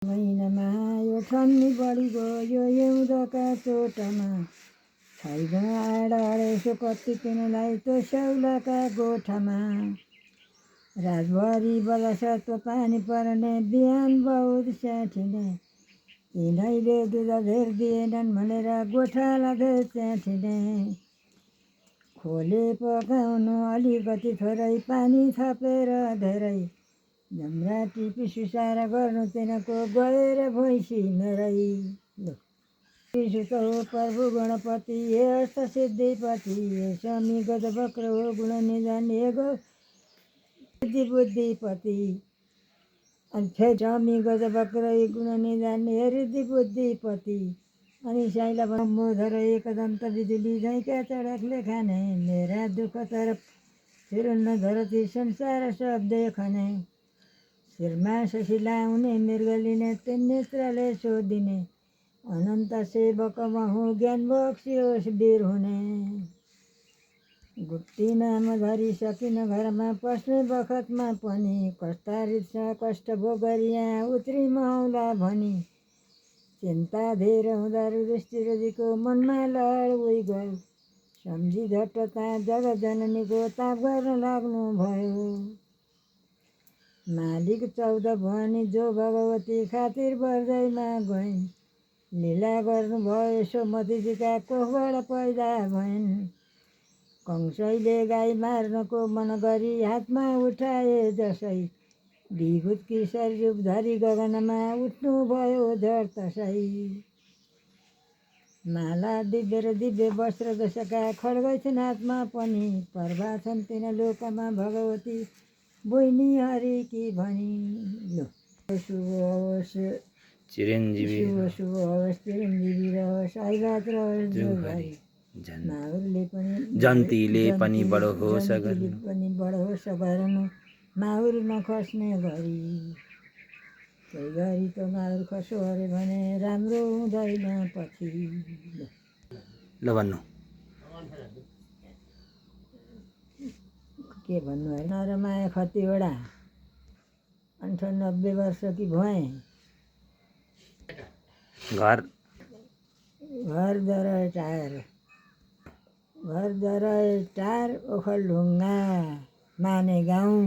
महिनामा यो ठन्नी बढी गयो हिउँदका चोटमा छैन आड अढाइसो कति किनलाई त्यो स्याउलाका गोठामा रातभरि बलसत्व पानी पर्ने बिहान बहुत स्याठिने यिनैले दुध धेर दिएनन् भनेर गोठालाले च्याठिने खोले पकाउनु अलिकति थोरै पानी थपेर धेरै जम्रा टिपी सुसार गर्नु तिनको गएर भैँसी मेरै सुत हो प्रभु गणपति हे अष्ट सिद्धिपति हे स्वामी गजवक्र हो गुण निधान हे गो सिद्धि बुद्धिपति अनि फेरि स्वामी गजवक्र गुण निधान हे रिद्धि बुद्धिपति अनि साइला मोधर एकदन्त बिजुली झैँका चढकले खाने मेरा दुःख तरफ फिरुन्न धरती संसार सब देखने शिरमा शशी लाउने मृग लिने तीन नेत्रले सोधिने अनन्त सेवक महु ज्ञान बक्सियोस् वीर हुने गुप्ती नाम धरि सकिन घरमा पस्ने बखतमा पनि कस्ता रित्छ कष्ट भोगरी यहाँ उत्रि महौला भनी चिन्ता धेर हुँदा युधिष्ठिरजीको मनमा लड उही गयो सम्झी झट्टता जगत जननीको ताप गर्न लाग्नु भयो मालिक 14 भनी जो भगवती खातिर बर्दैमा गइन् लीला गर्नुभयो सोमतीजीका कोखबाट पैदा भइन् कंसैले गाई मार्नको मन गरी हातमा उठाए जसै विभूतकी शरीर धरी गगनमा उठ्नु भयो झर तसै माला दिव्य र दिव्य वस्त्र जसका खड्गै छिन् हातमा पनि पर्वा छन् तिन लोकमा भगवती बोइनी हरिकी भनी शुभ होस् चिरञ्जीवी शुभ होस् चिरञ्जीवी रहोस् आइरात रहोस् जोघरी माहुरले पनि जन्तीले पनि बडो होस् गर्नु माहुर नखस्ने गरी त्यही गरी त माहुर खस्यो अरे भने राम्रो हुँदैन पछि ल भन्नु के भन्नु है नरमाया खतिवडा 98 वर्षकी भएँ घर दराय टार ओखलढुङ्गा माने गाउँ